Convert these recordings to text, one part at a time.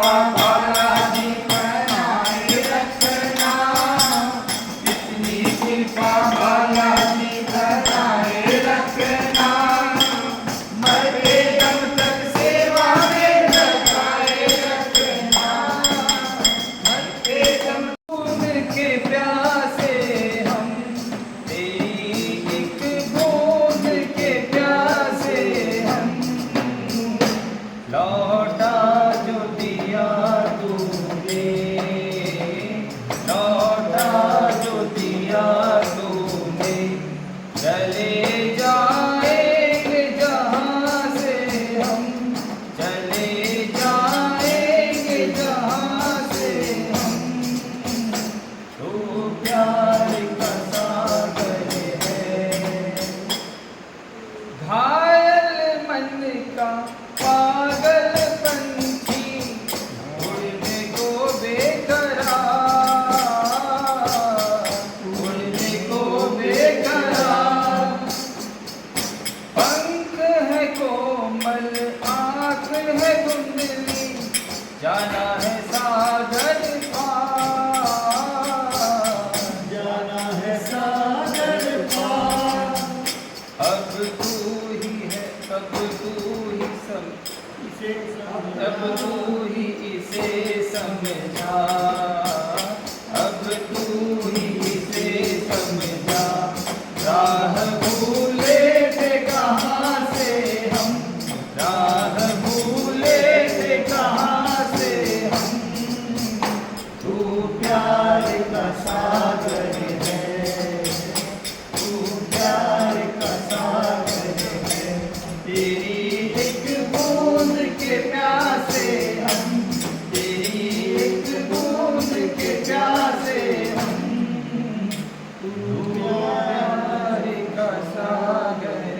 कृपा बालाजी बनाए रखना, इतनी कृपा बालाजी बनाए रखना, मरते दम तक सेवा में लगाए रखना, मरते दम के प्यासे हम, तेरी एक बूंद के प्यासे हम, लौटा जो दिया तूने, लौटा जो दिया तूने, चले जाएंगे जहाँ से हम, चले जाएंगे जहाँ से हम, तू प्यार का सागर है, घायल मन का पागल पंछी, उड़ने को बेकरार, उड़ने को बेकरार, पंख है कोमल आँख है कुंडली, जाना है सागर पार, जाना है सागर पार, अब तू ही है, अब तू ही सब, इसे अब तू ही इसे समझा, अब तू ही इसे समझा, राह भूले थे कहाँ से हम, राह भूले थे कहाँ से हम, तू प्यार का सागर है, तू प्यार का सागर है, तेरी एक बूंद के प्यासे हम, तेरी एक बूंद के प्यासे हम, तू प्यार का सागर है।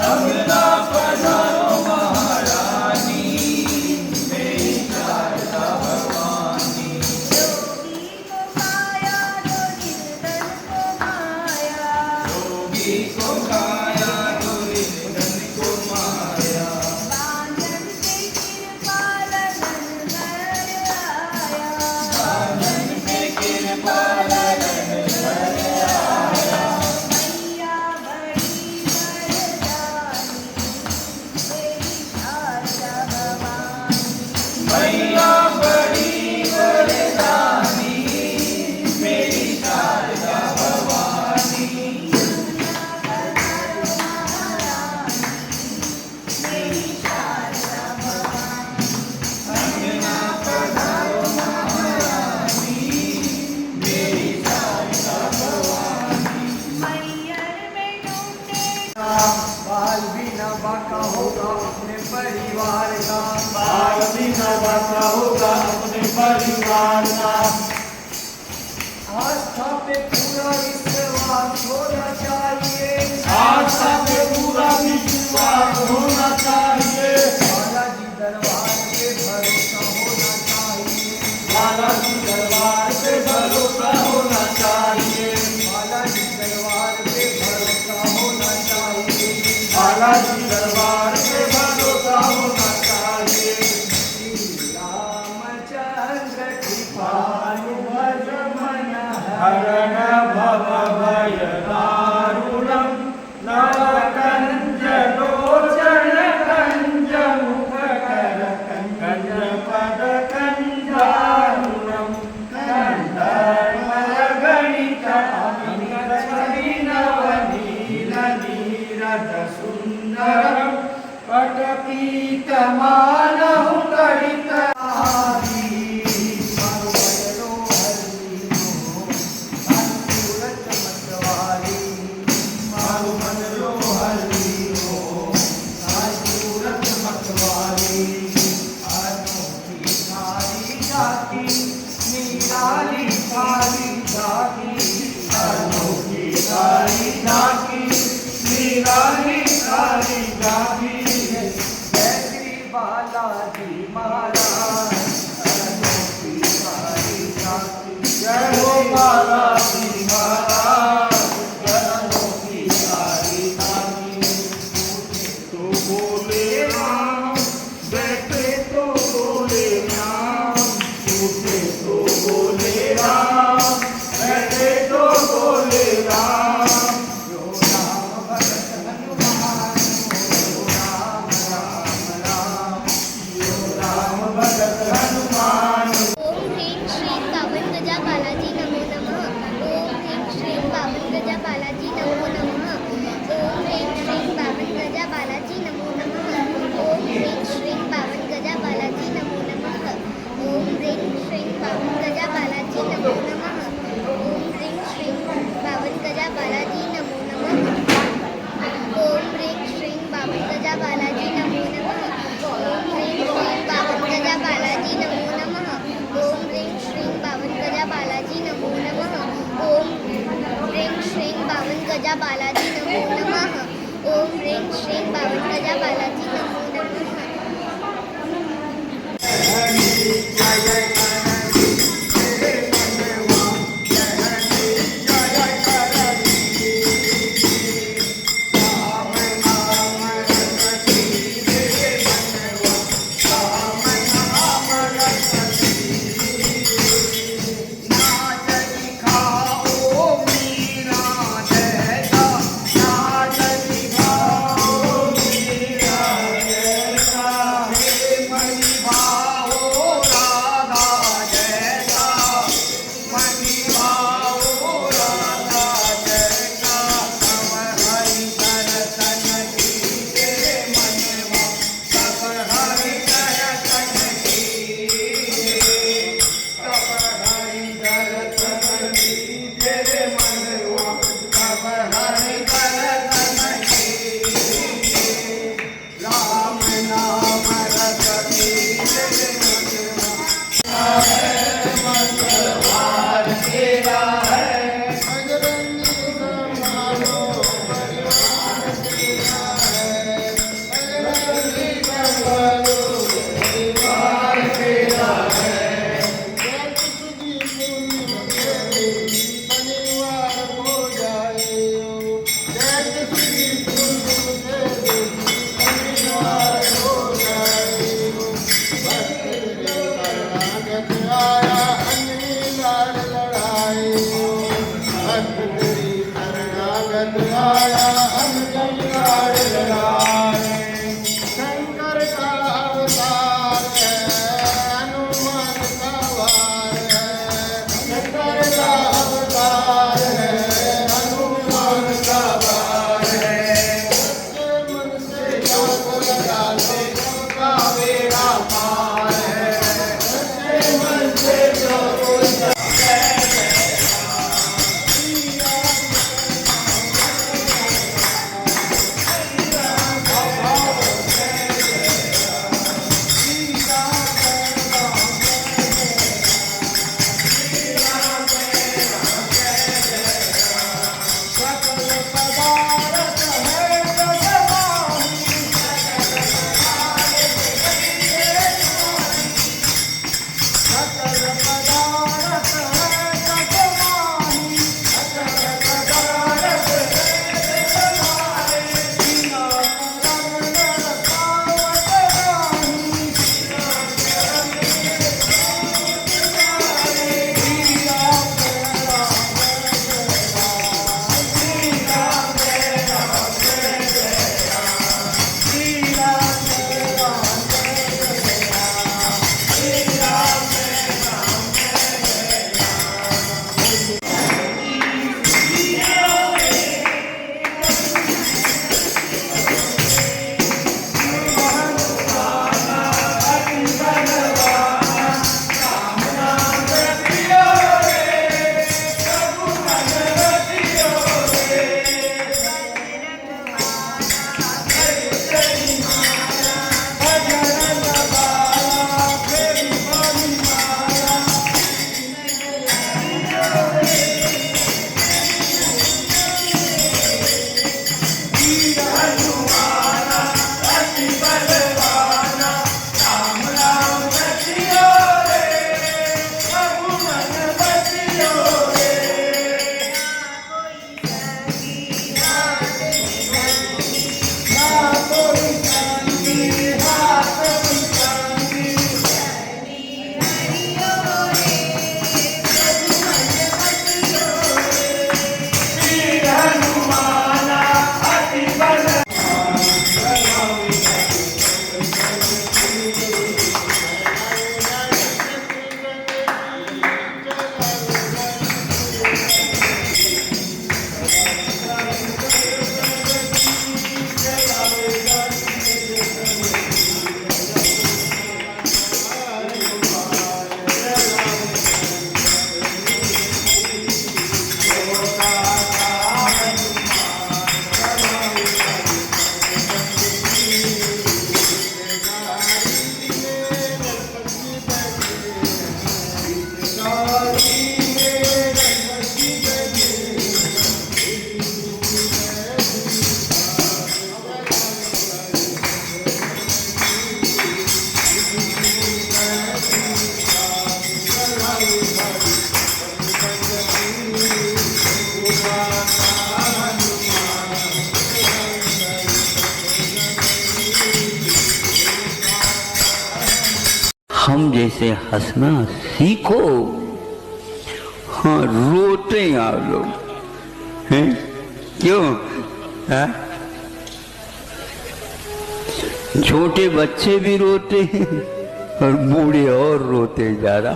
अंगना पधारो महारानी, मेरी शारदा भवानी, योगी को पाया जो निर्धन को माया, योगी को खाया तो निर्धन को माया, बांधन से कृपा लगन भर आया, आनंद में कृपा लगन भर आया, मैया बड़ी वरदानी, मेरी शारदा भवानी, मैया बड़ी वरदानी, मेरी शारदा भवानी, मेरी शारदा भवानी, अंगना पधारो महारानी, मेरी शारदा भवानी, मैयर में ढूंढे बाल भी न बाका होगा अपने परिवार का, बाल भी न बाका होगा अपने परिवार का, आस्था पे पूरा विश्वास होना चाहिए, आस्था पे पूरा विश्वास होना चाहिए, बालाजी दरबार पे भरोसा होना चाहिए, बालाजी दरबार पे भरोसा होना चाहिए, बालाजी दरबार पे भरोसा होना चाहिए, बालाजी दरबार पे भरोसा होना चाहिए, श्री रामचंद्र कृपा भानु भज मन हरण भव भय दारुणम, नवकंज लोचन कंज मुख कर कंज पद कंजारुणम, कंधर्मय गणित अमित छवि नवनील नीरज सुंदरम, पटपीतमानहु तडित अनोखी सारी झांकी निराली सारी झांकी है। जय श्री बालाजी महाराज अनोखी सारी झांकी। जय हो बालाजी महाराज अनोखी सारी झांकी। तो बोले राम बैठे तो बोले राम, उठे तो बोले राम, बैठे तो बोले राम। जो राम भगत हनुमान जो राम राम राम। जो राम भगत हनुमान। ओम ह्रीं श्रीं पावन गजा बालाजी नमो नमः। ओम ह्रीं श्रीं पावन गजा बालाजी नमो नमः। ओम ह्रीं श्रीं पावन गजा बालाजी नमो नमः। ओम ह्रीं श्रीं पावन गजा बालाजी नमो नमः। ओम ह्रीं श्रीं पावन गजा बालाजी नमो नमः। ओम ह्रीं श्रीं पावन गजा बालाजी नमो नमः। ओम ह्रीं श्रीं पावन गजा बालाजी नमो नमः। ओम ह्रीं श्रीं पावन गजा बालाजी नमो नमः। ओम ह्रीं श्रीं पावन गजा बालाजी नमो नमः। ओम ह्रीं श्रीं पावन गजा बालाजी नमो नमः। ओम ह्रीं श्रीं पावन गजा बालाजी नमो नमः। जय जय करणी तेरे मनवा, जय हरि जय जय करणी। राम नाम रटती तेरे मनवा, राम नाम रटती। नाच दिखाओ मीरा जैसा, नाच दिखाओ मीरा जैसा। प्रेम निभाओ राधा जैसा, निभाओ राधा जैसा। सब हरि दर्शन की तेरे मनवा, सब हरि दर्शन की। सब हरि दर्शन की तेरे मनवा, सब हरि दर्शन की। राम नाम रटती तेरे मनवा, मंगलवार तेरा है। बजरंगी संभालो परिवार तेरा है। बजरंगी संभालो परिवार तेरा है। जय किसी की शनिवार हो जाए, जय किसी की शनिवार हो जाए। शरणागत आया अनिलाल लड़ाई, भक्त तेरी शरणागत आया अनिलाल लड़ाई। शंकर का अवतार है, हनुमान का वार है। शंकर का अवतार है, हनुमान का वार है। सच्चे मन से योग लगा ले, सबका बेड़ा पार है। सच्चे मन से योग लगा हम जैसे हंसना सीखो। हाँ, रोते हैं आप लोग हैं, क्यों? हाँ? छोटे बच्चे भी रोते हैं और बूढ़े और रोते ज्यादा।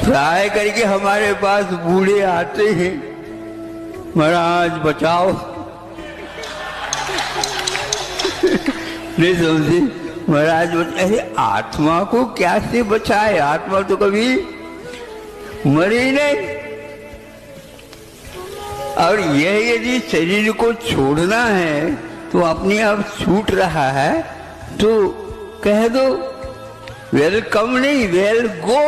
प्राय करके हमारे पास बूढ़े आते हैं, महाराज बचाओ। नहीं समझे महाराज, अरे आत्मा को क्या से बचाए? आत्मा तो कभी मरी नहीं। और यह यदि शरीर को छोड़ना है तो अपने आप छूट रहा है तो कह दो वेलकम नहीं, वेल गो।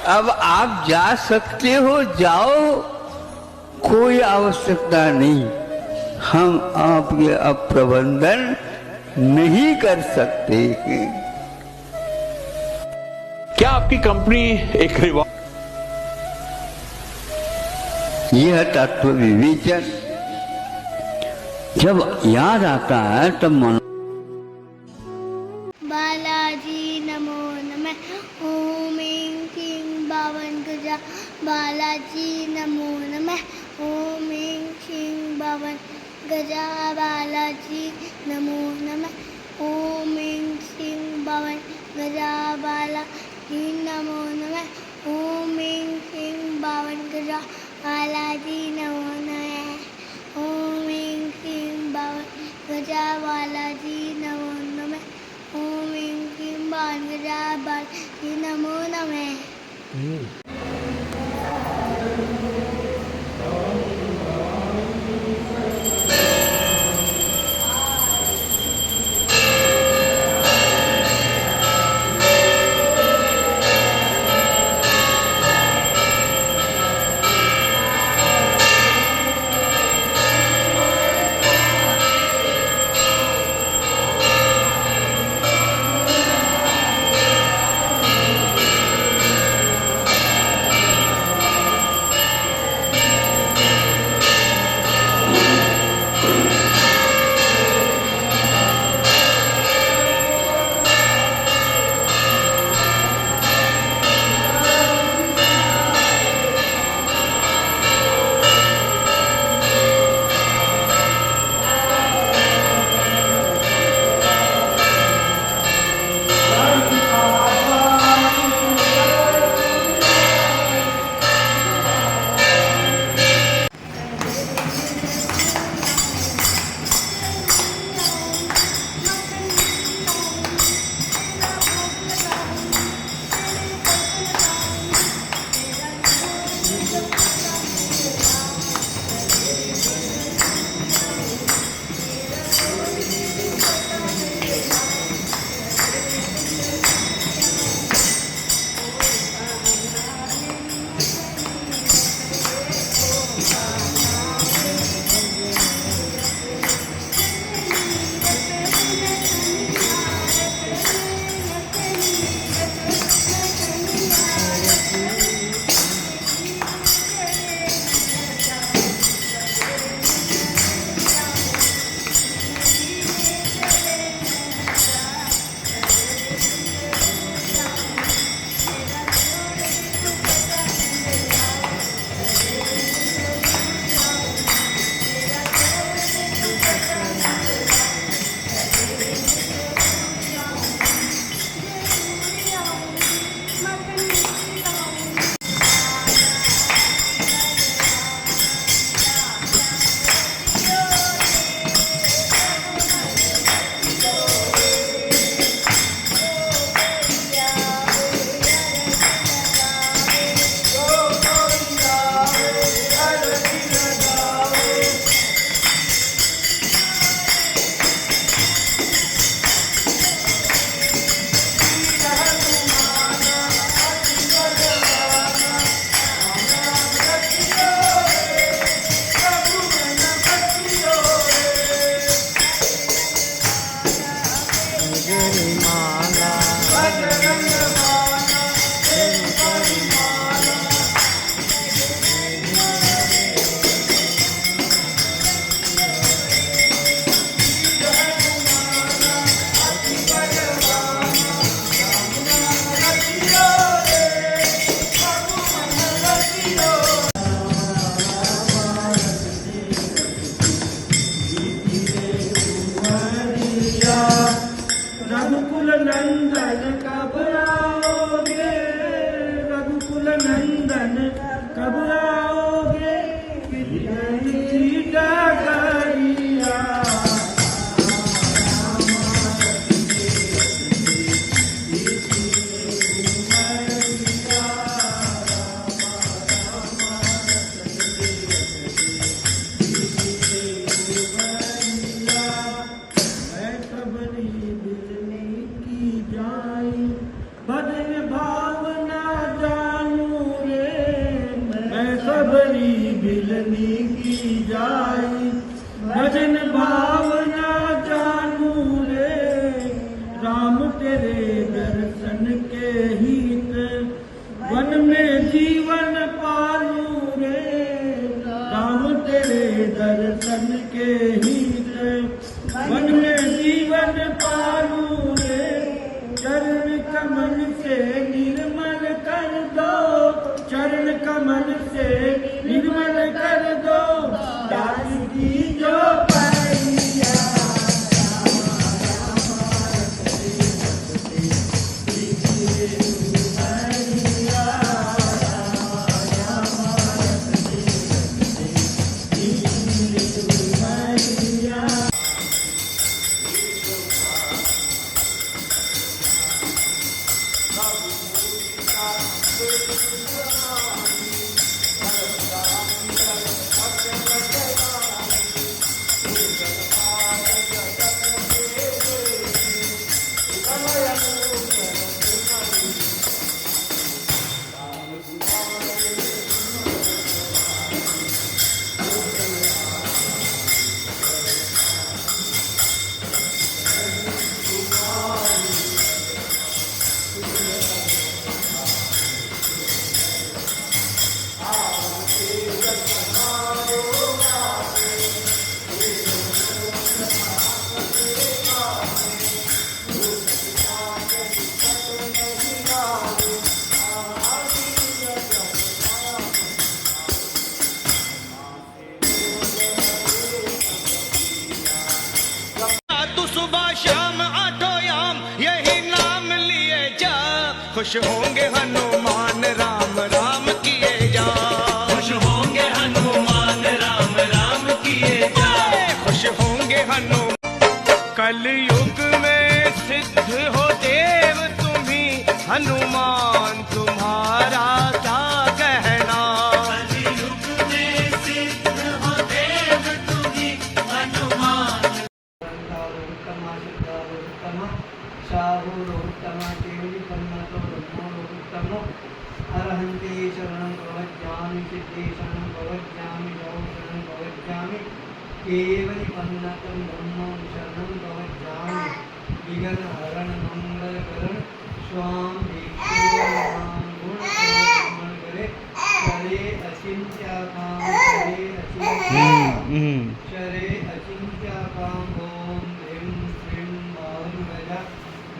अब आप जा सकते हो, जाओ, कोई आवश्यकता नहीं। हम आपके अब प्रबंधन नहीं कर सकते हैं। क्या आपकी कंपनी एक रिवॉर्ड? यह तत्व विवेचन जब याद आता है तब मन बालाजी नमो नमः। ओम ऐं क्लीं बावन गजा बालाजी नमो नमः। ओम ऐं क्लीं बावन गजा बालाजी नमो नमः। ओम ऐं क्लीं बावन गजा बालाजी नमो नमः। ओम ऐं क्लीं बावन गजा बालाजी नमो नमः। ओम ऐं क्लीं बावन गजा बालाजी नमो नमः। ओम ऐं क्लीं बावन गजा बालाजी नमो नमः। मिलनी की जाई भजन भावना जानू रे राम तेरे दर्शन के हित वन में जीवन पालू रे राम तेरे दर्शन के हित वन में जीवन पालू रे चरण कमल से निर्मल कर दो चरण कमल से निर्मल कर दो दास की जो पैया तू सुबह शाम आठों याम यही नाम लिए जा खुश होंगे हनुमान राम राम किए जा खुश होंगे हनुमान राम राम किए जा खुश होंगे हनुमान कलयुग में सिद्ध हो देव तुम्ही हनुमान तुम्हारा क्या कहना कलयुग में सिद्ध हो देव तुम्ही हनुमान अर्हन्ति शरणं प्रवज्जामि सिद्धि शरणं प्रवज्जामि जौ शरणं प्रवज्जामि केवलिपन्नतं ब्रह्मं शरणं प्रवज्जामि विघ्न हरण मंगल करण स्वाम दीक्षितां गुण मंगल करे शरे अचिंत्याकां शरे अचिंत्याकां ओम ह्रीं श्रीं बाहुगजा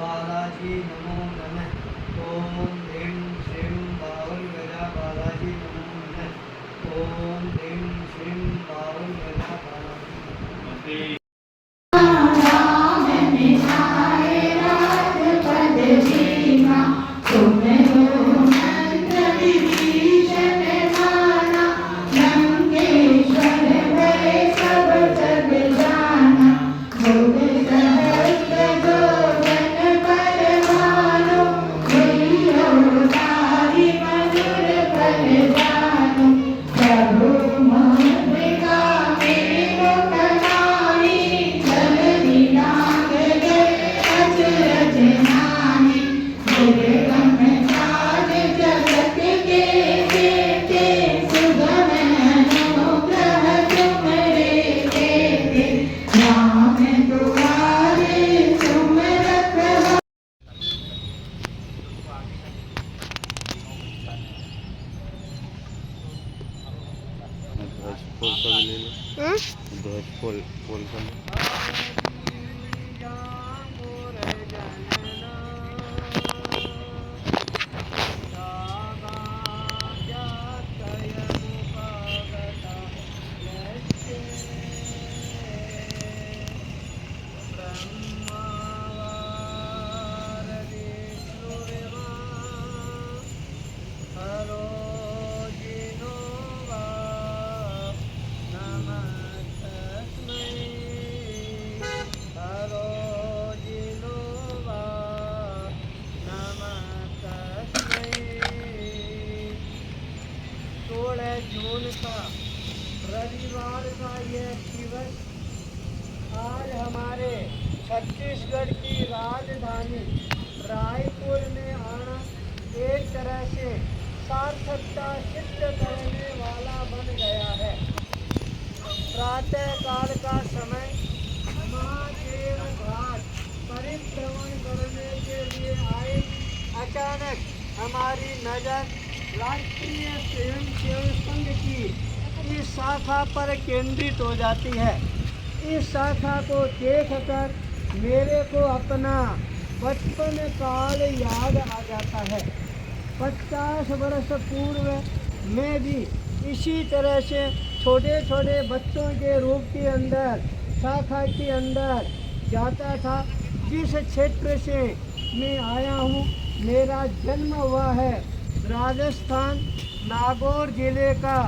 बालाजी नमो नमः ओम ह्रीं श्रीं बाहुगजा बालाजी नमो नमः ओम ह्रीं श्रीं बाहुगजा बालाजी जून का रविवार का यह दिवस आज हमारे छत्तीसगढ़ की राजधानी रायपुर में आना एक तरह से सार्थकता सिद्ध करने वाला बन गया है। प्रातः काल का समय महादेव घाट परिभ्रमण करने के लिए आए। अचानक हमारी नज़र राष्ट्रीय स्वयंसेवक संघ की इस शाखा पर केंद्रित हो जाती है। इस शाखा को देखकर मेरे को अपना बचपन काल याद आ जाता है। 50 वर्ष पूर्व मैं भी इसी तरह से छोटे छोटे बच्चों के रूप के अंदर शाखा के अंदर जाता था। जिस क्षेत्र से मैं आया हूँ, मेरा जन्म हुआ है राजस्थान नागौर जिले का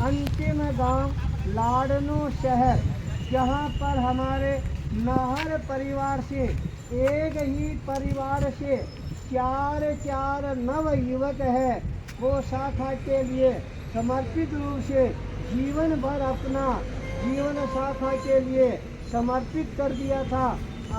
अंतिम गांव लाडनू शहर, जहाँ पर हमारे नाहर परिवार से एक ही परिवार से चार नव युवक है। वो शाखा के लिए समर्पित रूप से जीवन भर अपना जीवन शाखा के लिए समर्पित कर दिया था।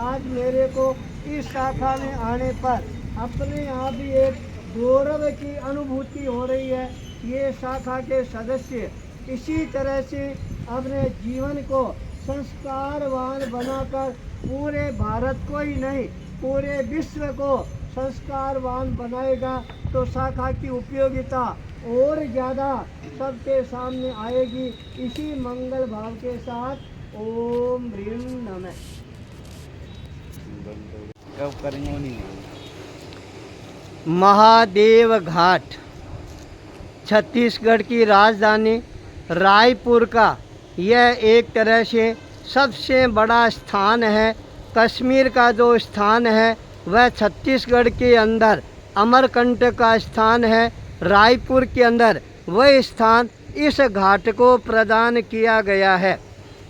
आज मेरे को इस शाखा में आने पर अपने आप ही एक गौरव की अनुभूति हो रही है। ये शाखा के सदस्य इसी तरह से अपने जीवन को संस्कारवान बनाकर पूरे भारत को ही नहीं पूरे विश्व को संस्कारवान बनाएगा तो शाखा की उपयोगिता और ज़्यादा सबके सामने आएगी। इसी मंगल भाव के साथ ओम ह्रीम नमः। महादेव घाट छत्तीसगढ़ की राजधानी रायपुर का यह एक तरह से सबसे बड़ा स्थान है। कश्मीर का जो स्थान है वह छत्तीसगढ़ के अंदर अमरकंटक का स्थान है। रायपुर के अंदर वह स्थान इस घाट को प्रदान किया गया है।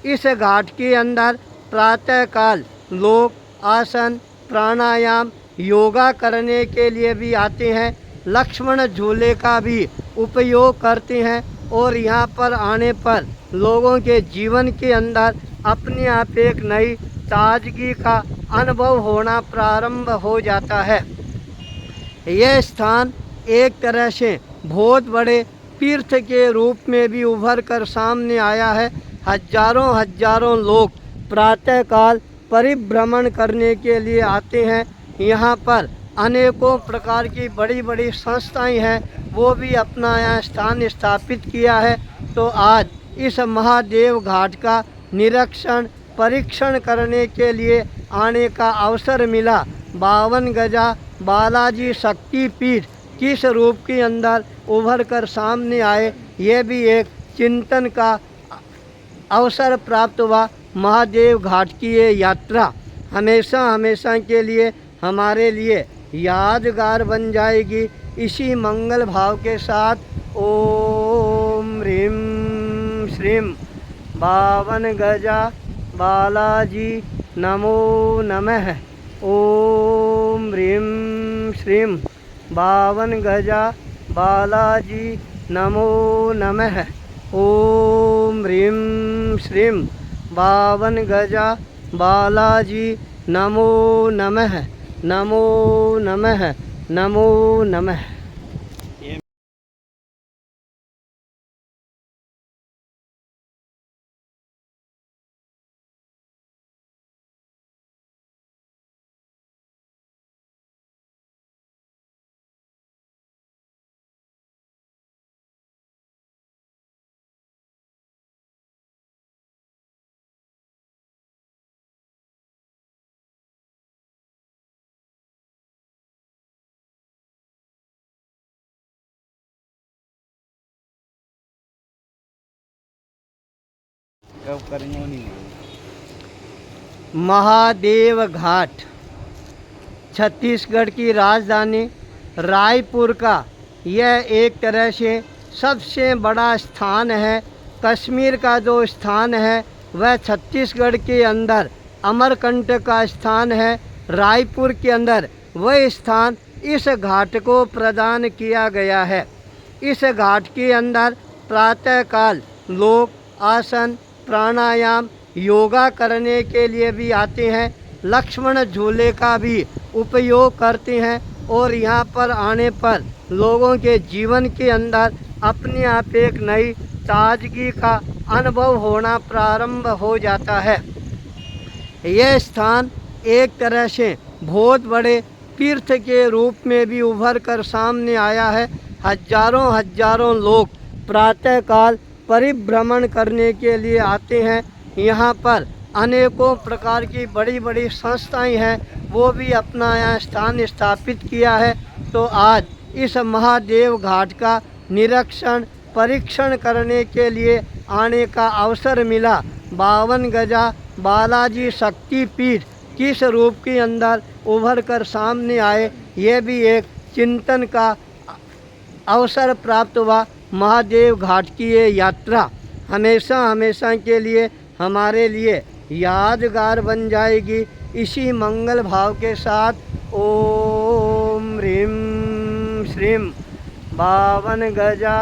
इस घाट के अंदर प्रातःकाल लोग आसन प्राणायाम योगा करने के लिए भी आते हैं। लक्ष्मण झूले का भी उपयोग करते हैं और यहाँ पर आने पर लोगों के जीवन के अंदर अपने आप एक नई ताजगी का अनुभव होना प्रारंभ हो जाता है। यह स्थान एक तरह से बहुत बड़े तीर्थ के रूप में भी उभर कर सामने आया है। हजारों लोग प्रातःकाल परिभ्रमण करने के लिए आते हैं। यहाँ पर अनेकों प्रकार की बड़ी बड़ी संस्थाएं हैं, वो भी अपना यहाँ स्थान स्थापित किया है। तो आज इस महादेव घाट का निरीक्षण परीक्षण करने के लिए आने का अवसर मिला। 52 गजा बालाजी शक्ति पीठ किस रूप के अंदर उभर कर सामने आए, ये भी एक चिंतन का अवसर प्राप्त हुआ। महादेव घाट की ये यात्रा हमेशा के लिए हमारे लिए यादगार बन जाएगी। इसी मंगल भाव के साथ ओम ह्रीम श्रीम 52 गजा बालाजी नमो नमः। ओम ह्रीम श्रीम 52 गजा बालाजी नमो नमः। ओम ह्रीम श्रीम 52 गजा बालाजी नमो नमः। नमो नमः नमो नमः। महादेव घाट छत्तीसगढ़ की राजधानी रायपुर का यह एक तरह से सबसे बड़ा स्थान है। कश्मीर का जो स्थान है वह छत्तीसगढ़ के अंदर अमरकंटक का स्थान है। रायपुर के अंदर वह स्थान इस घाट को प्रदान किया गया है। इस घाट के अंदर प्रातःकाल लोग आसन प्राणायाम योगा करने के लिए भी आते हैं। लक्ष्मण झूले का भी उपयोग करते हैं और यहाँ पर आने पर लोगों के जीवन के अंदर अपने आप एक नई ताजगी का अनुभव होना प्रारंभ हो जाता है। यह स्थान एक तरह से बहुत बड़े तीर्थ के रूप में भी उभर कर सामने आया है। हजारों हजारों लोग प्रातःकाल परिभ्रमण करने के लिए आते हैं। यहाँ पर अनेकों प्रकार की बड़ी बड़ी संस्थाएं हैं, वो भी अपना यहाँ स्थान स्थापित किया है। तो आज इस महादेव घाट का निरीक्षण परीक्षण करने के लिए आने का अवसर मिला। 52 गजा बालाजी शक्तिपीठ किस रूप के अंदर उभर कर सामने आए, ये भी एक चिंतन का अवसर प्राप्त हुआ। महादेव घाट की ये यात्रा हमेशा हमेशा के लिए हमारे लिए यादगार बन जाएगी। इसी मंगल भाव के साथ ओम ह्रीं श्रीं 52 गजा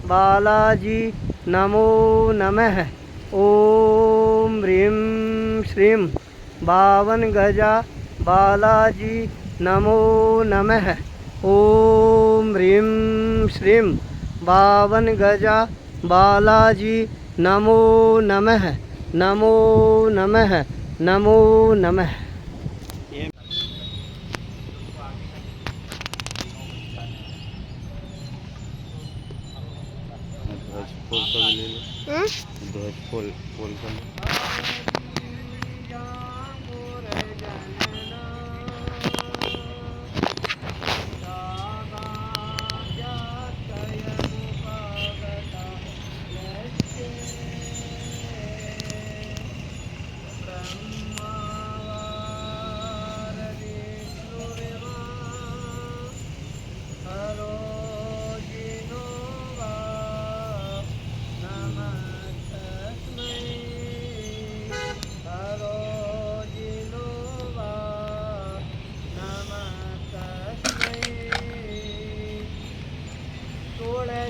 बालाजी नमो नमः। ओम ह्रीं श्रीं 52 गजा बालाजी नमो नमः। ओम ह्रीं श्रीं 52 गजा बालाजी नमो नमः। नमो नमः नमो नमः।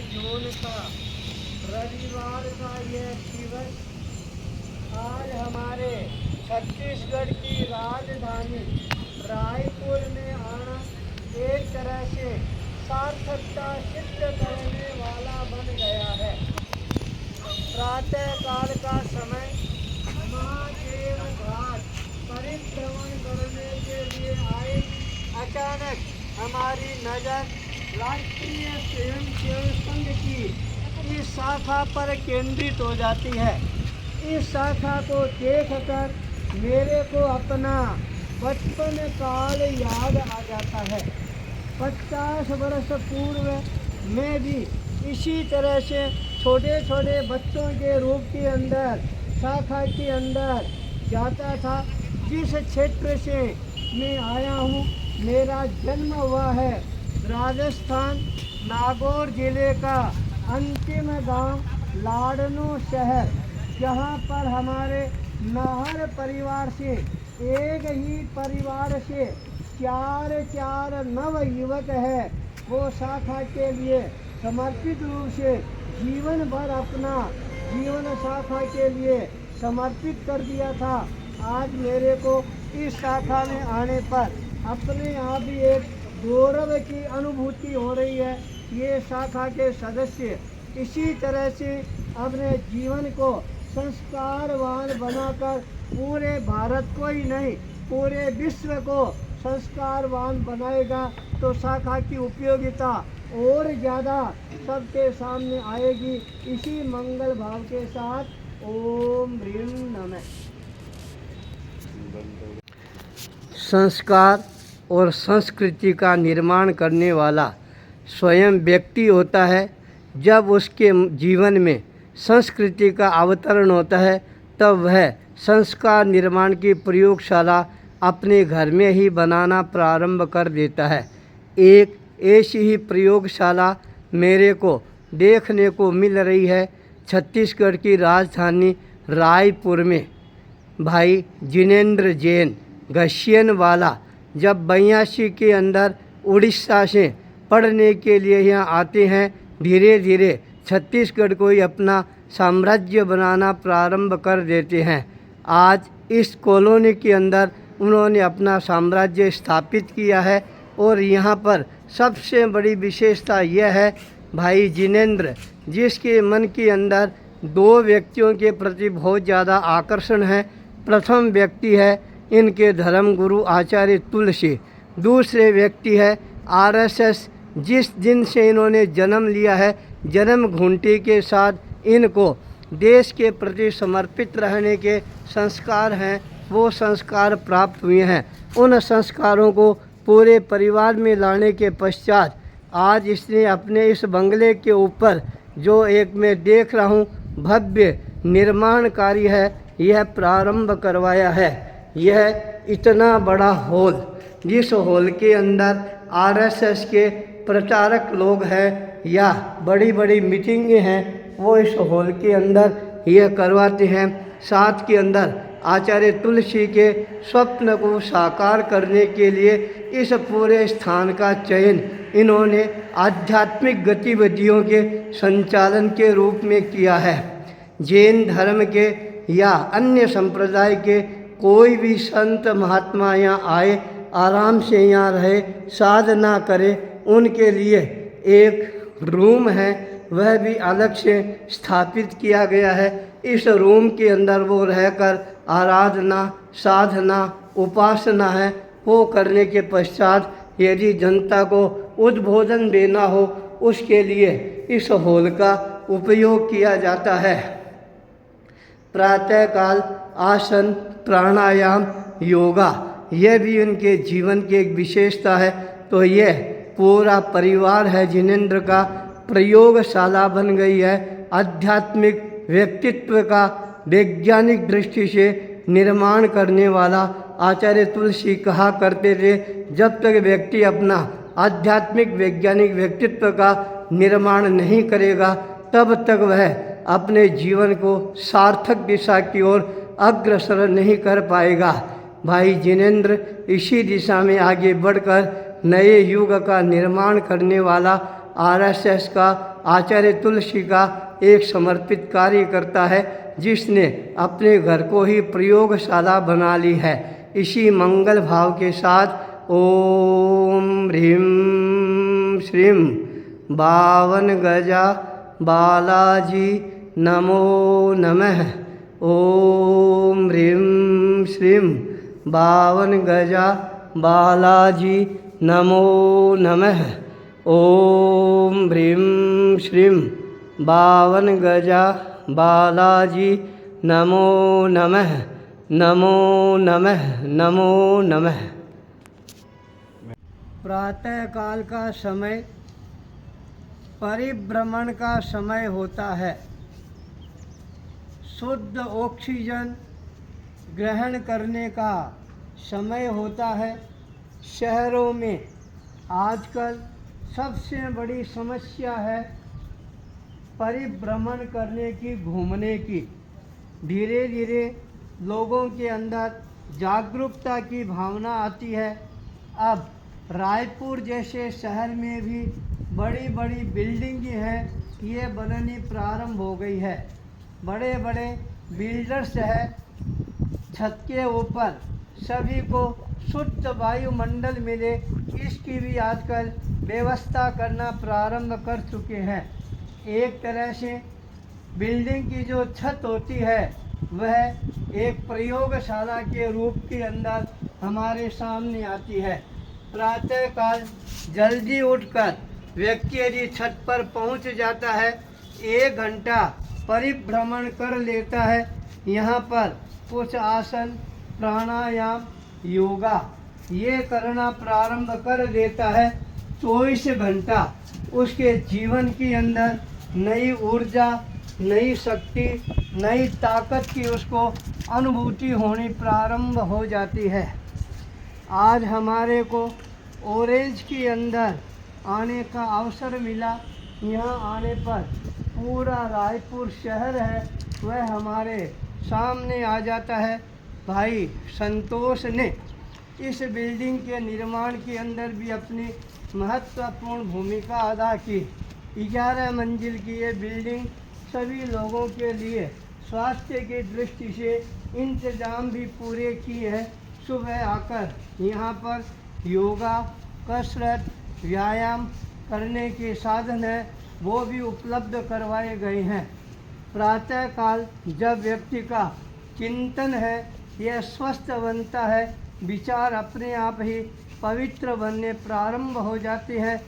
जून का रविवार का यह दिवस आज हमारे छत्तीसगढ़ की राजधानी रायपुर में आना एक तरह से सार्थकता सिद्ध करने वाला बन गया है। प्रातः काल का समय महादेव घाट परिभ्रमण करने के लिए आए। अचानक हमारी नज़र राष्ट्रीय स्वयंसेवक संघ की इस शाखा पर केंद्रित हो जाती है। इस शाखा को देखकर मेरे को अपना बचपन काल याद आ जाता है। 50 वर्ष पूर्व मैं भी इसी तरह से छोटे छोटे बच्चों के रूप के अंदर शाखा के अंदर जाता था। जिस क्षेत्र से मैं आया हूँ, मेरा जन्म हुआ है राजस्थान नागौर जिले का अंतिम गांव लाडनू शहर, जहां पर हमारे नाहर परिवार से एक ही परिवार से चार नव युवक है। वो शाखा के लिए समर्पित रूप से जीवन भर अपना जीवन शाखा के लिए समर्पित कर दिया था। आज मेरे को इस शाखा में आने पर अपने आप ही एक गौरव की अनुभूति हो रही है। ये शाखा के सदस्य इसी तरह से अपने जीवन को संस्कारवान बनाकर पूरे भारत को ही नहीं पूरे विश्व को संस्कारवान बनाएगा तो शाखा की उपयोगिता और ज़्यादा सबके सामने आएगी। इसी मंगल भाव के साथ ओम ह्रीं नमः। संस्कार और संस्कृति का निर्माण करने वाला स्वयं व्यक्ति होता है। जब उसके जीवन में संस्कृति का अवतरण होता है तब वह संस्कार निर्माण की प्रयोगशाला अपने घर में ही बनाना प्रारंभ कर देता है। एक ऐसी ही प्रयोगशाला मेरे को देखने को मिल रही है छत्तीसगढ़ की राजधानी रायपुर में। भाई जिनेंद्र जैन घसियन वाला जब 82 के अंदर उड़ीसा से पढ़ने के लिए यहाँ आते हैं, धीरे धीरे छत्तीसगढ़ को ही अपना साम्राज्य बनाना प्रारंभ कर देते हैं। आज इस कॉलोनी के अंदर उन्होंने अपना साम्राज्य स्थापित किया है और यहाँ पर सबसे बड़ी विशेषता यह है भाई जिनेंद्र, जिसके मन के अंदर दो व्यक्तियों के प्रति बहुत ज़्यादा आकर्षण है। प्रथम व्यक्ति है इनके धर्म गुरु आचार्य तुलसी, दूसरे व्यक्ति है आरएसएस, जिस दिन से इन्होंने जन्म लिया है, जन्म घंटी के साथ इनको देश के प्रति समर्पित रहने के संस्कार हैं, वो संस्कार प्राप्त हुए हैं। उन संस्कारों को पूरे परिवार में लाने के पश्चात आज इसने अपने इस बंगले के ऊपर जो एक मैं देख रहा हूँ भव्य निर्माण कार्य है, यह प्रारंभ करवाया है। यह इतना बड़ा हॉल, जिस हॉल के अंदर आरएसएस के प्रचारक लोग हैं या बड़ी बड़ी मीटिंगें हैं, वो इस हॉल के अंदर यह करवाते हैं। साथ के अंदर आचार्य तुलसी के स्वप्न को साकार करने के लिए इस पूरे स्थान का चयन इन्होंने आध्यात्मिक गतिविधियों के संचालन के रूप में किया है। जैन धर्म के या अन्य संप्रदाय के कोई भी संत महात्मा यहाँ आए, आराम से यहाँ रहे, साधना करे, उनके लिए एक रूम है, वह भी अलग से स्थापित किया गया है। इस रूम के अंदर वो रहकर आराधना, साधना, उपासना है वो करने के पश्चात यदि जनता को उद्बोधन देना हो, उसके लिए इस हॉल का उपयोग किया जाता है। प्रातःकाल आसन, प्राणायाम, योगा, यह भी उनके जीवन की एक विशेषता है। तो यह पूरा परिवार है जिनेंद्र का प्रयोगशाला बन गई है। आध्यात्मिक व्यक्तित्व का वैज्ञानिक दृष्टि से निर्माण करने वाला आचार्य तुलसी कहा करते थे, जब तक व्यक्ति अपना आध्यात्मिक वैज्ञानिक व्यक्तित्व का निर्माण नहीं करेगा तब तक वह अपने जीवन को सार्थक दिशा की ओर अग्रसर नहीं कर पाएगा। भाई जिनेंद्र इसी दिशा में आगे बढ़कर नए युग का निर्माण करने वाला आरएसएस का आचार्य तुलसी का एक समर्पित कार्य करता है, जिसने अपने घर को ही प्रयोगशाला बना ली है। इसी मंगल भाव के साथ ओम ह्रीं श्रीं 52 गजा बालाजी नमो नमः। ओम ह्रीं श्रीं 52 गजा बालाजी नमो नमः। ओम ह्रीं श्रीं 52 गजा बालाजी नमो नमः। नमो नमः, नमो नमः। प्रातः काल का समय परिभ्रमण का समय होता है। शुद्ध ऑक्सीजन ग्रहण करने का समय होता है। शहरों में आजकल सबसे बड़ी समस्या है परिभ्रमण करने की, घूमने की। धीरे धीरे लोगों के अंदर जागरूकता की भावना आती है। अब रायपुर जैसे शहर में भी बड़ी बड़ी बिल्डिंगें हैं, ये बननी प्रारंभ हो गई है। बड़े बड़े बिल्डर्स हैं, छत के ऊपर सभी को शुद्ध वायुमंडल मिले, इसकी भी आजकल व्यवस्था करना प्रारंभ कर चुके हैं। एक तरह से बिल्डिंग की जो छत होती है वह एक प्रयोगशाला के रूप के अंदर हमारे सामने आती है। प्रातःकाल जल्दी उठकर व्यक्ति यदि छत पर पहुंच जाता है, 1 घंटा परिभ्रमण कर लेता है। यहाँ पर कुछ आसन, प्राणायाम, योगा ये करना प्रारंभ कर देता है। 24 घंटा उसके जीवन के अंदर नई ऊर्जा, नई शक्ति, नई ताकत की उसको अनुभूति होनी प्रारंभ हो जाती है। आज हमारे को ऑरेंज के अंदर आने का अवसर मिला। यहाँ आने पर पूरा रायपुर शहर है वह हमारे सामने आ जाता है। भाई संतोष ने इस बिल्डिंग के निर्माण के अंदर भी अपनी महत्वपूर्ण भूमिका अदा की। 11 मंजिल की ये बिल्डिंग सभी लोगों के लिए स्वास्थ्य की दृष्टि से इंतजाम भी पूरे किए हैं। सुबह आकर यहाँ पर योगा, कसरत, व्यायाम करने के साधन है वो भी उपलब्ध करवाए गए हैं। प्रातःकाल जब व्यक्ति का चिंतन है यह स्वस्थ बनता है, विचार अपने आप ही पवित्र बनने प्रारंभ हो जाते हैं।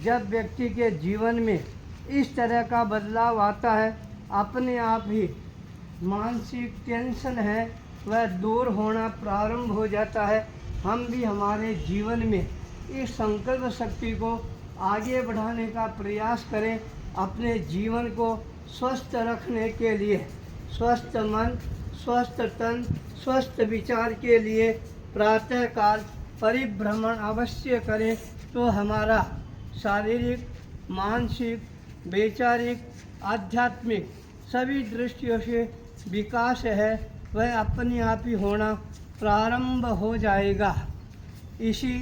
जब व्यक्ति के जीवन में इस तरह का बदलाव आता है, अपने आप ही मानसिक टेंशन है वह दूर होना प्रारंभ हो जाता है। हम भी हमारे जीवन में इस संकल्प शक्ति को आगे बढ़ाने का प्रयास करें। अपने जीवन को स्वस्थ रखने के लिए, स्वस्थ मन, स्वस्थ तन, स्वस्थ विचार के लिए प्रातःकाल परिभ्रमण अवश्य करें तो हमारा शारीरिक, मानसिक, वैचारिक, आध्यात्मिक सभी दृष्टियों से विकास है वह अपने आप ही होना प्रारंभ हो जाएगा। इसी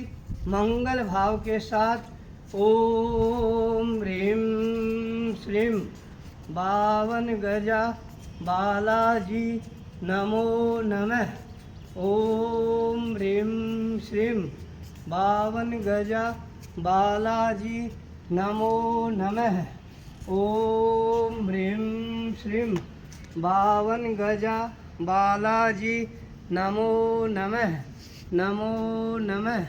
मंगल भाव के साथ ओम ह्रीं श्रीं बावन गजा बालाजी नमो नमः। ओम ह्रीं श्रीं बावन गजा बालाजी नमो नमः। ओम ह्रीं श्रीं बावन गजा बालाजी नमो नमः। नमो नमः,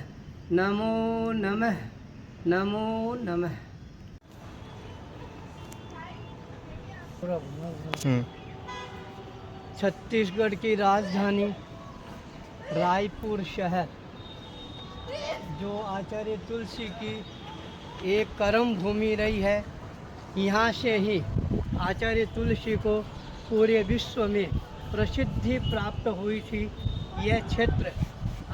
नमो नमः, नमो नमः। छत्तीसगढ़ की राजधानी रायपुर शहर जो आचार्य तुलसी की एक कर्म भूमि रही है, यहाँ से ही आचार्य तुलसी को पूरे विश्व में प्रसिद्धि प्राप्त हुई थी। यह क्षेत्र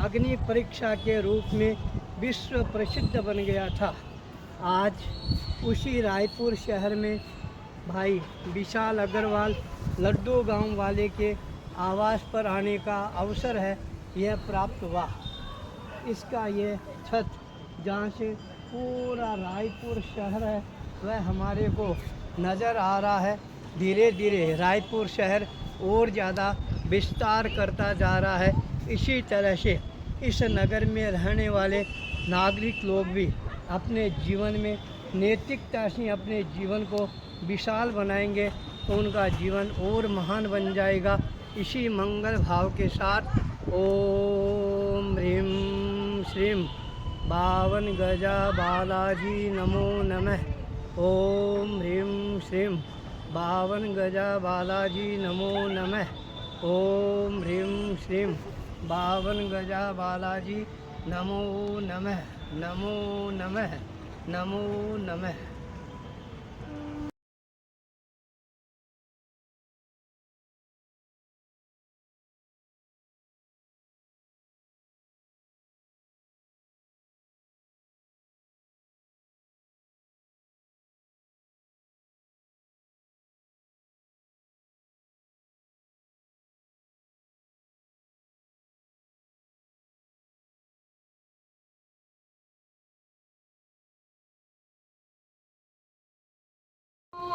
अग्नि परीक्षा के रूप में विश्व प्रसिद्ध बन गया था। आज उसी रायपुर शहर में भाई विशाल अग्रवाल लड्डू गांव वाले के आवास पर आने का अवसर है यह प्राप्त हुआ। इसका ये छत जहाँ से पूरा रायपुर शहर है वह हमारे को नज़र आ रहा है। धीरे धीरे रायपुर शहर और ज़्यादा विस्तार करता जा रहा है। इसी तरह से इस नगर में रहने वाले नागरिक लोग भी अपने जीवन में नैतिकता से अपने जीवन को विशाल बनाएंगे तो उनका जीवन और महान बन जाएगा। इसी मंगल भाव के साथ ओम ह्रीं श्रीं बावन गजा बालाजी नमो नमः। ओम ह्रीं श्रीं बावन गजा बालाजी नमो नमः। ओम ह्रीं श्रीं बावन गजा बालाजी नमो नमः। नमो नमः, नमो नमः।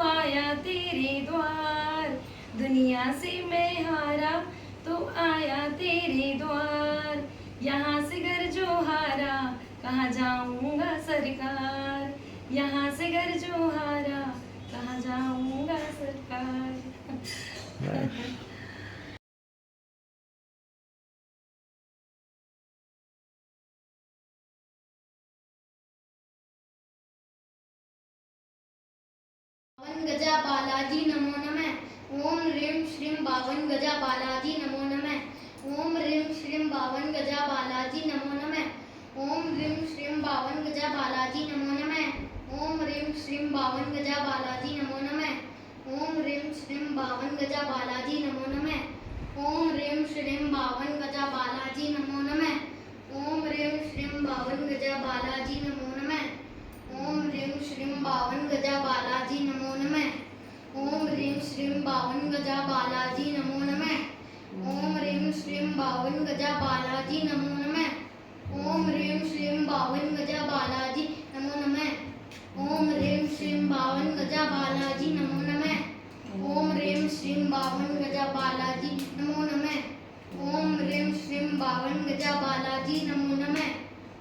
आया तेरे द्वार, दुनिया से मैं हारा तो आया तेरे द्वार। यहाँ से घर जो हारा कहाँ जाऊंगा सरकार, यहाँ से घर जो हारा कहाँ जाऊंगा सरकार। बावन गजा बालाजी नमो नमः। ओम ह्रीं श्रीं बावन गजा बालाजी नमो नमः। ओम ह्रीं श्रीं बावन गजा बालाजी नमो नमः। ओम ह्रीं श्रीं बावन गजा बालाजी नमो नमः। ओम ह्रीं श्रीं बावन गजा बालाजी नमो नमः। ओम ह्रीं श्रीं बावन गजा बालाजी नमो नमः। ओम ह्रीं श्रीं बावन गजा बालाजी नमो नमः। ओम ह्रीं श्रीं बावन गजा बालाजी नमो नमः। ओम ह्रीं श्रीं बावन गजा बालाजी नमो नमः। ओम ह्रीं श्रीं बावन गजा बालाजी नमो नमः। ओम ह्रीं श्रीं बावन गजा बालाजी नमो नमः। ओम ह्रीं श्रीं बावन गजा बालाजी नमो नमः। ओम ह्रीं श्रीं बावन गजा बालाजी नमो नमः। ओम ह्रीं श्रीं बावन गजा बालाजी नमो नमः। ओम ह्रीं श्रीं बावन गजा बालाजी नमो नमः।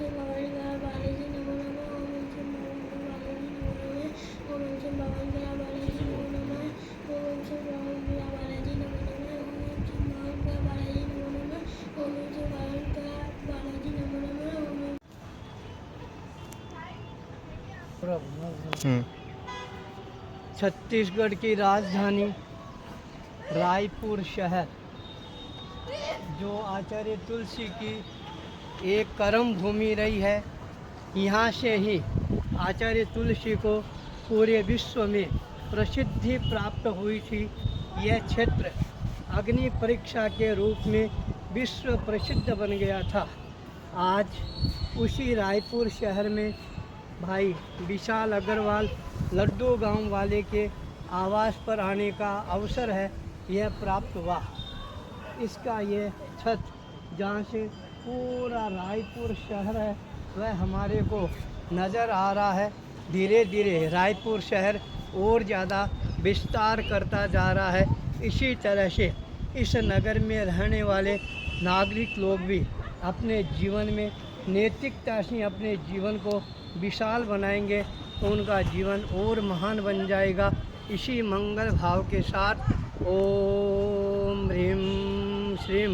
श्री बावन गया बालाजी नमो नमः। ओम श्री बावन गया बालाजी नमो नमः। ओम श्री बावन गया बालाजी नमो नमः। ओम श्री बावन गया बालाजी नमो नमः। ओम श्री बावन गया बालाजी नमो नमः। छत्तीसगढ़ की राजधानी रायपुर शहर जो आचार्य तुलसी की एक कर्म भूमि रही है, यहाँ से ही आचार्य तुलसी को पूरे विश्व में प्रसिद्धि प्राप्त हुई थी। यह क्षेत्र अग्नि परीक्षा के रूप में विश्व प्रसिद्ध बन गया था। आज उसी रायपुर शहर में भाई विशाल अग्रवाल लड्डू गांव वाले के आवास पर आने का अवसर है, यह प्राप्त हुआ। इसका ये छत जहाँ से पूरा रायपुर शहर है वह हमारे को नज़र आ रहा है। धीरे धीरे रायपुर शहर और ज़्यादा विस्तार करता जा रहा है। इसी तरह से इस नगर में रहने वाले नागरिक लोग भी अपने जीवन में नैतिकता से अपने जीवन को विशाल बनाएंगे तो उनका जीवन और महान बन जाएगा। इसी मंगल भाव के साथ ओम ह्रीं श्रीं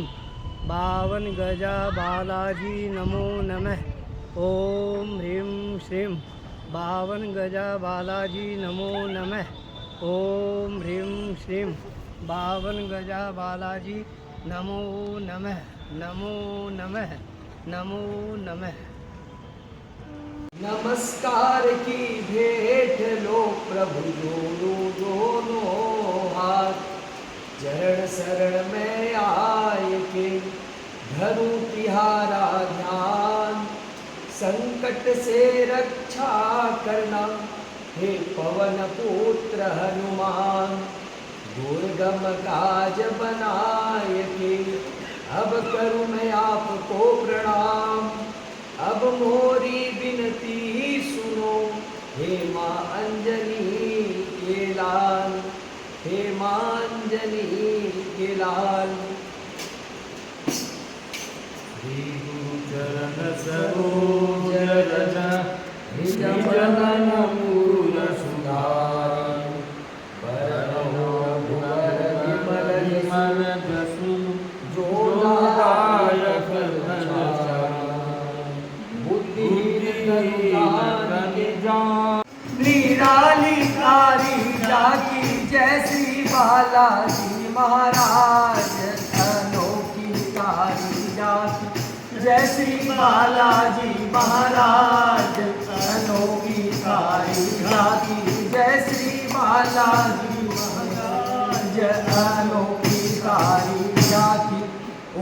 बावन गजा बालाजी नमो नमः। ओम ह्रीं श्रीं बावन गजा बालाजी नमो नमः। ओम ह्रीं श्रीं बावन गजा बालाजी नमो नमः। नमो नमः। नमो नमः। नमस्कार की भेंट लो प्रभु दोनों दोनों हाथ, चरण शरण में आए के धरूं तिहारा ध्यान। संकट से रक्षा करना हे पवन पुत्र हनुमान, दुर्गम काज बनाए के अब करूं मैं आपको प्रणाम। अब मोरी विनती सुनो हे माँ अंजनी के लाल, हे माँ अंजनी के लाल। श्री गुरु चरण सरोज रज निज मन मूल सुधार, परमो भुवर विमल विमल जसु जो दायक निराली कारी जाकी जैसी बालाजी महाराज, अनोखी कारी जाकी जैसी बालाजी महाराज, अनोखी कारी जाकी जैसी बालाजी महाराज, अनोखी कारी जाकी।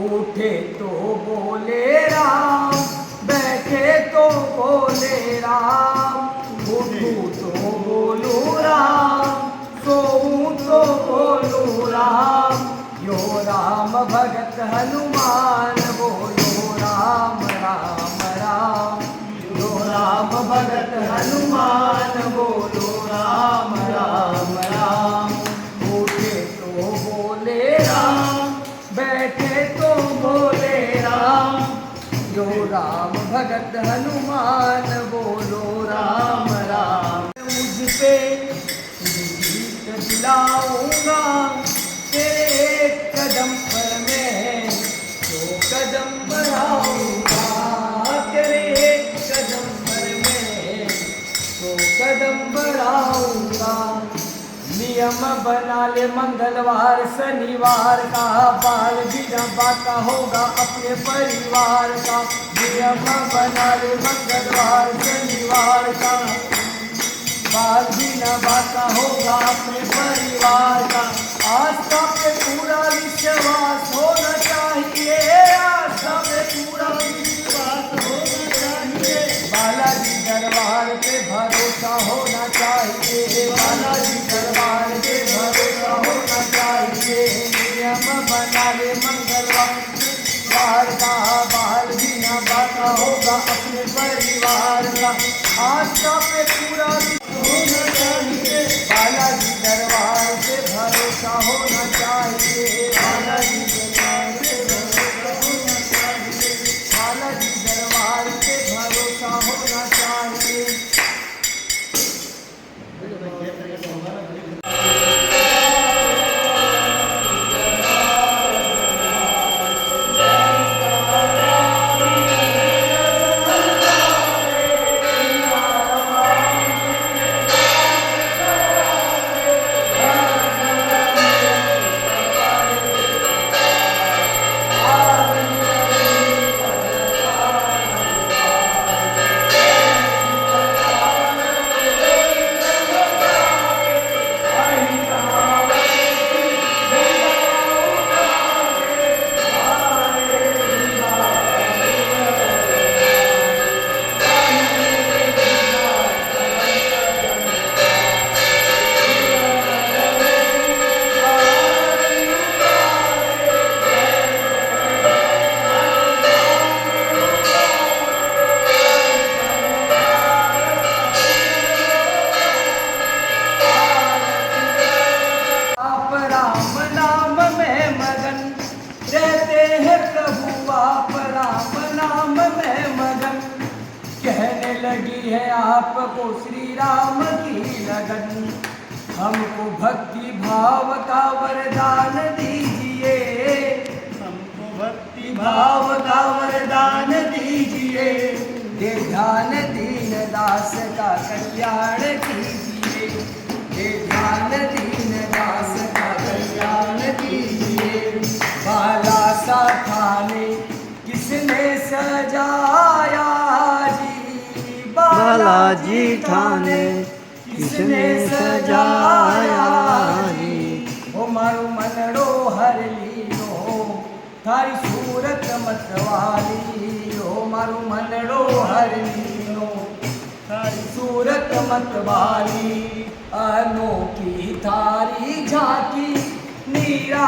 उठे तो बोले राम, बैठे तो बोले राम, उठूं तो बोलूं राम, सोऊं तो बोलूं राम। यो राम भगत हनुमान बोलो राम राम राम, यो राम भगत हनुमान बोलो राम राम राम। उठे तो बोले राम, बैठे तो बोले राम, जो राम भगत हनुमान बोलो राम राम। मुझ पे जीत दिलाऊंगा तेरे एक कदम पर मैं, जो कदम बढ़ाऊंगा तेरे एक कदम पर मैं, तो कदम बढ़ाऊंगा। नियम बना ले मंगलवार शनिवार का, बाल बिना बाका होगा अपने परिवार का। नियम बना ले मंगलवार शनिवार का, बाल बिना बाका होगा अपने परिवार का। आस्था पे पूरा विश्वास होना चाहिए, आस्था पे पूरा विश्वास होना चाहिए। बालाजी दरबार पे भरोसा होना चाहिए, बालाजी दरबार पे भरोसा होना चाहिए। नियम बना ले मंगलवार का, बाल बिना बाका होगा अपने परिवार का। आस्था पे पूरा होना चाहिए, बालाजी दरबार पे भरोसा होना चाहिए, बालाजी दरबार पे भरोसा होना चाहिए, बालाजी दरबार पे लगी है आपको श्री राम की लगन, हमको भक्ति भाव का वरदान दीजिए, हमको भक्ति भाव का वरदान दीजिए, दे ध्यान दीन दास का कल्याण कीजिए, दे ध्यान दीन दास का कल्याण कीजिए। बाला सा थाने किसने सजाया जी, बालाजी थाने किसने सजाया जी। ओ मारू मनड़ो हर लीलो थारी सूरत मतवाली, ओ मारू मनड़ो हर लीलो थारी सूरत मतवाली, अनोखी थारी झांकी नीरा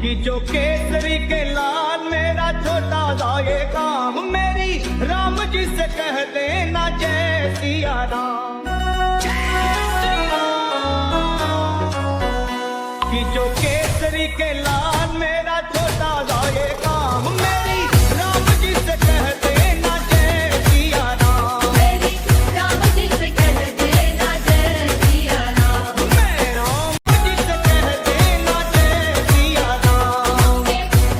कि जो केसरी के लाल मेरा छोटा सा ये काम, मेरी राम जी से कह देना जय सिया राम। कि जो केसरी के लाल मेरा छोटा सा ये काम, मेरी राम जी से कह देना जय सिया राम। मेरी राम जी से कह देना जय सिया राम। मैं राम जी से कह देना जय सिया राम।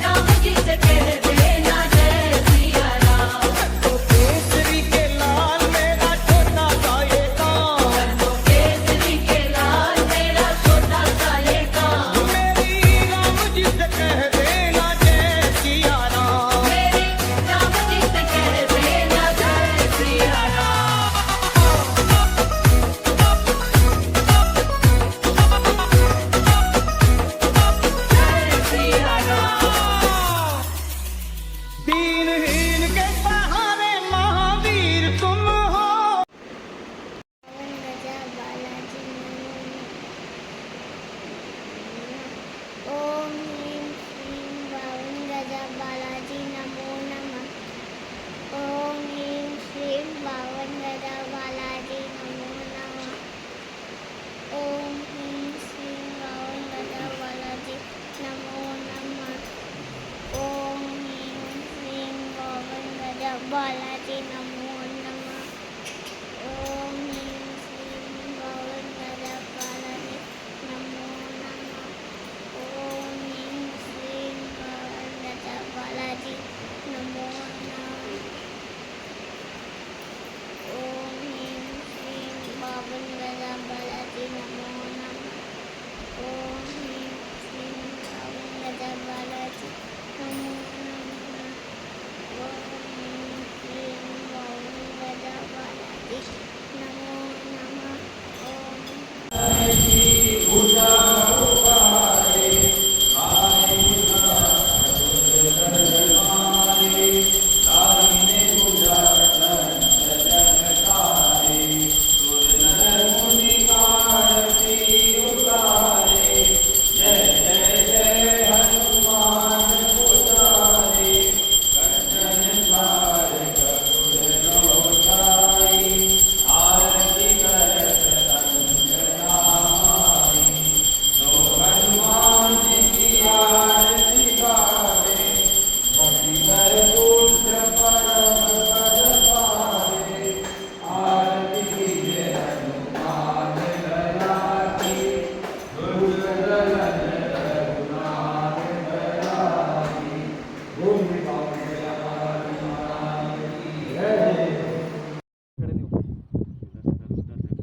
राम जी से कह देना जय सिया राम। तो केसरी के लाल मेरा छोटा सा ये काम, तो केसरी के लाल मेरा छोटा सा ये काम, मेरी राम जी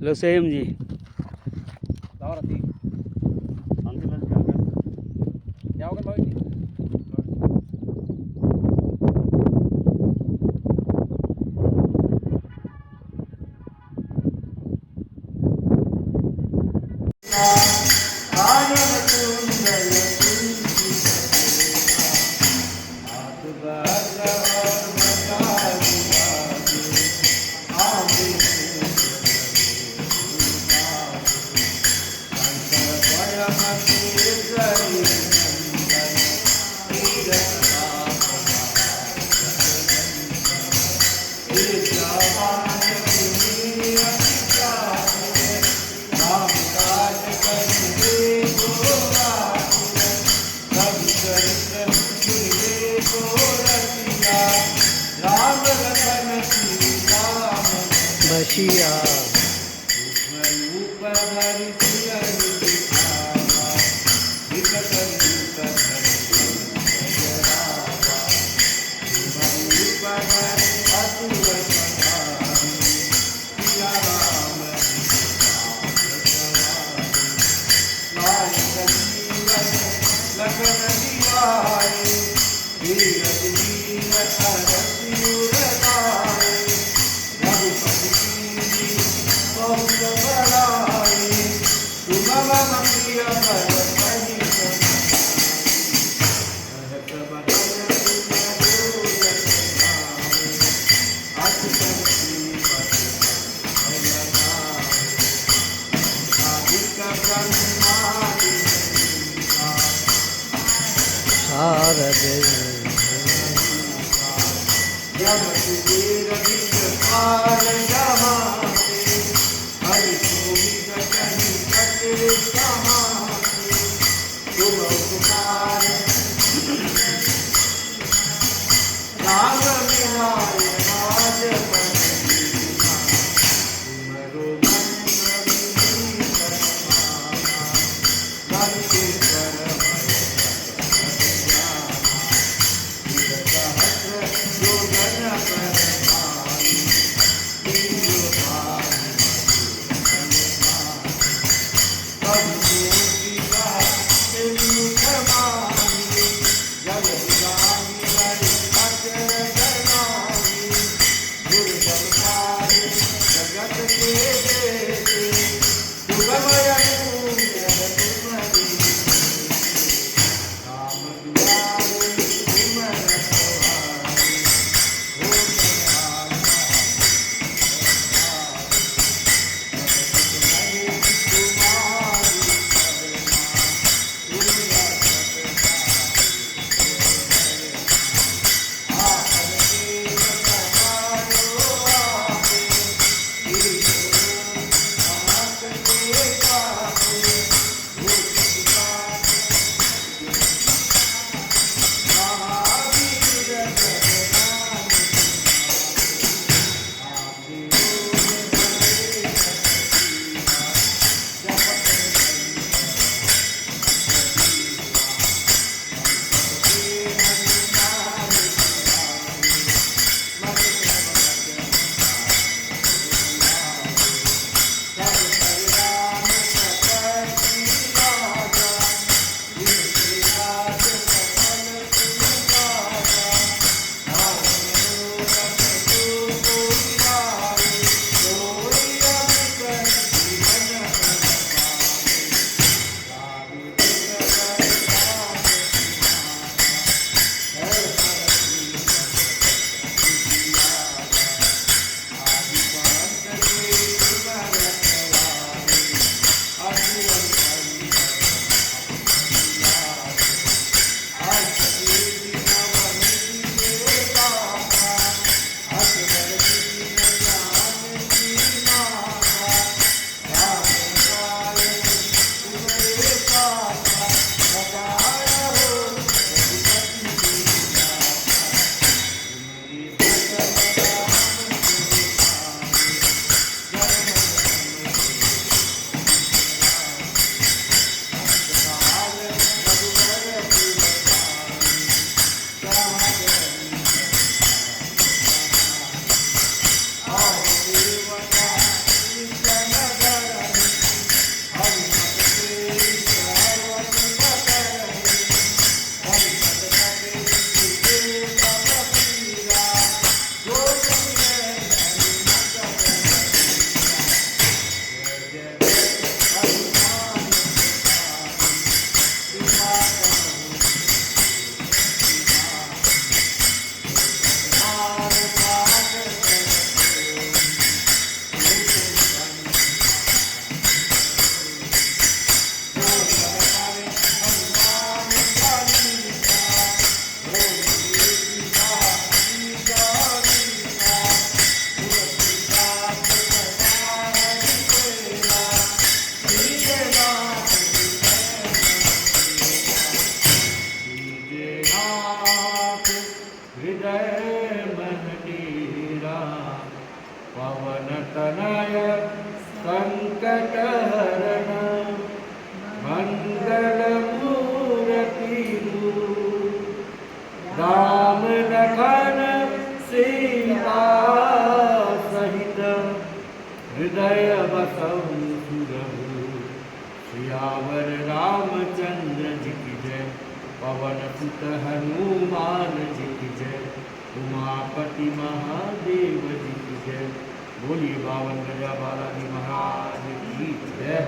लो सेम जी। बसिया तनय संकटहरण मंगलमूर्ति राम लखन सीता सहित हृदय बसहु सुरहु सियावर रामचंद्र जी की जय पवन सुत हनुमान जी की जय उमापति महादेव जी की जय बोली बावन गजा बालाजी महाराज की जय।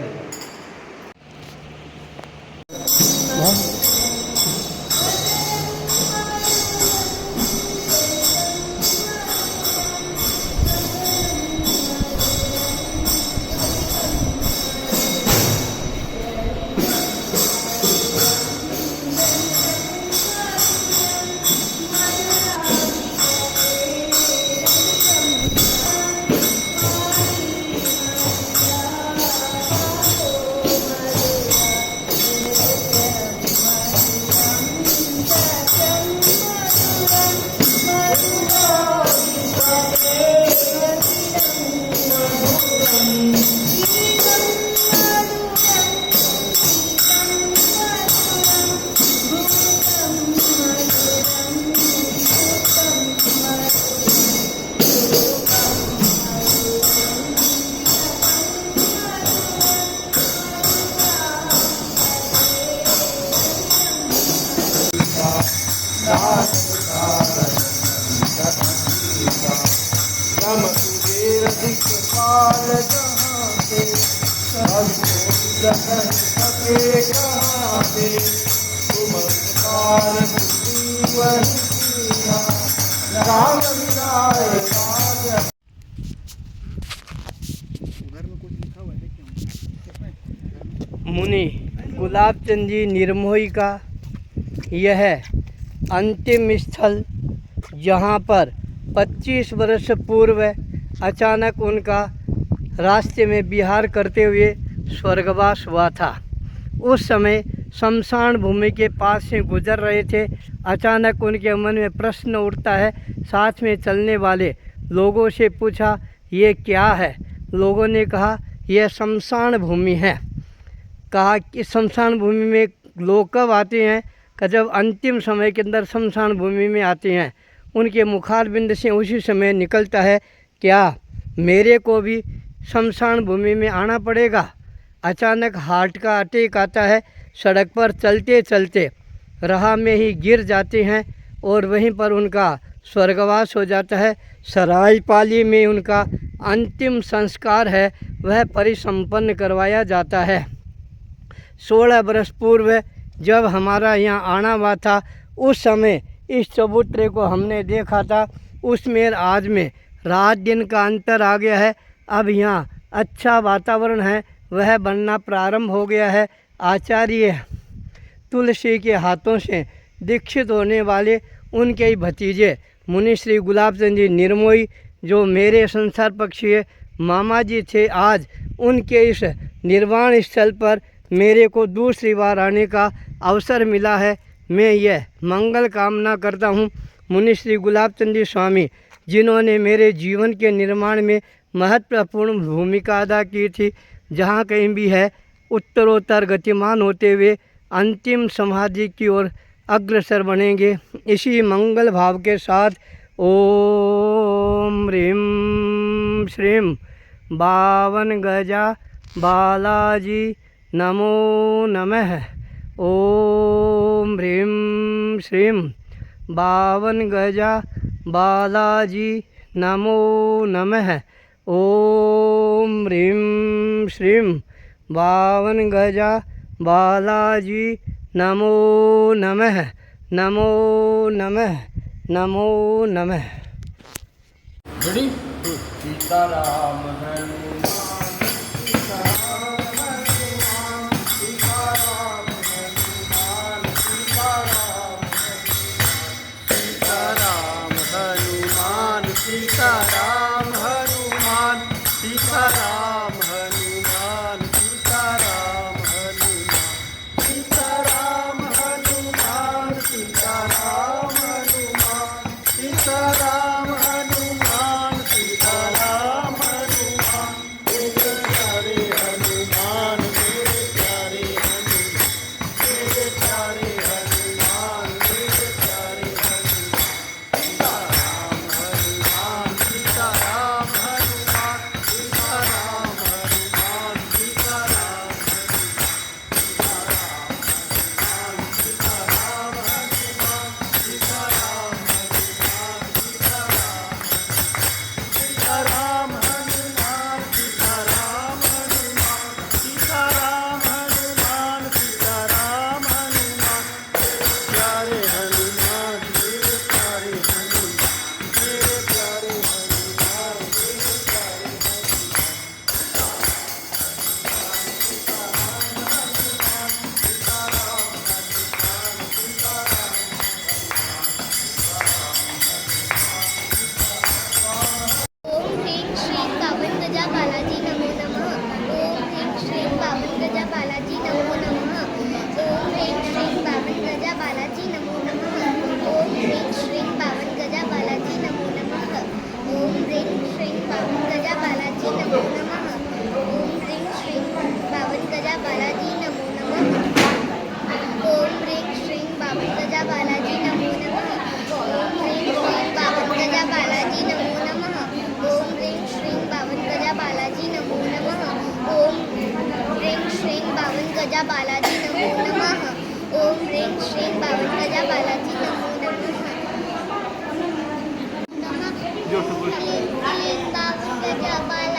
मुनि गुलाब चंद जी निर्मोही का यह अंतिम स्थल, जहाँ पर 25 वर्ष पूर्व अचानक उनका रास्ते में विहार करते हुए स्वर्गवास हुआ था। उस समय शमशान भूमि के पास से गुजर रहे थे। अचानक उनके मन में प्रश्न उठता है। साथ में चलने वाले लोगों से पूछा, ये क्या है? लोगों ने कहा, यह शमशान भूमि है। कहा कि शमशान भूमि में लोग कब आते हैं? कि जब अंतिम समय के अंदर शमशान भूमि में आते हैं। उनके मुखारबिंद से उसी समय निकलता है, क्या मेरे को भी शमशान भूमि में आना पड़ेगा? अचानक हार्ट का अटैक आता है। सड़क पर चलते चलते राह में ही गिर जाते हैं और वहीं पर उनका स्वर्गवास हो जाता है। सरायपाली में उनका अंतिम संस्कार है वह परिसंपन्न करवाया जाता है। 16 वर्ष पूर्व जब हमारा यहाँ आना हुआ था, उस समय इस चबूतरे को हमने देखा था। उसमें आज में रात दिन का अंतर आ गया है। अब यहाँ अच्छा वातावरण है, वह बनना प्रारंभ हो गया है। आचार्य तुलसी के हाथों से दीक्षित होने वाले उनके ही भतीजे मुनि श्री गुलाब चंद जी निर्मोही, जो मेरे संसार पक्षीय मामा जी थे, आज उनके इस निर्वाण स्थल पर मेरे को दूसरी बार आने का अवसर मिला है। मैं यह मंगल कामना करता हूँ मुनि श्री गुलाब चंद जी स्वामी, जिन्होंने मेरे जीवन के निर्माण में महत्वपूर्ण भूमिका अदा की थी, जहाँ कहीं भी है उत्तरोत्तर गतिमान होते हुए अंतिम समाधि की ओर अग्रसर बनेंगे। इसी मंगल भाव के साथ ओम ह्रीं श्रीं बावन गजा बालाजी नमो नमः। ओम ह्रीं श्रीं बावन गजा बालाजी नमो नमः। ओम ह्रीं श्रीं बावन गजा बालाजी नमो नमः। नमो नमः। नमो नमः। सीताराम हनुमान सीताराम हनुमान, सीताराम हनुमान, सीताराम हनुमान, सीताराम हनुमान, सीताराम हनुमान, सीताराम हनुमान, सीताराम हनुमान। गजा बालाजी नमो नमः। ओम ह्रीं श्रीं पावन गजा बालाजी नमो नमः। क्लीं पावन गजा बालाजी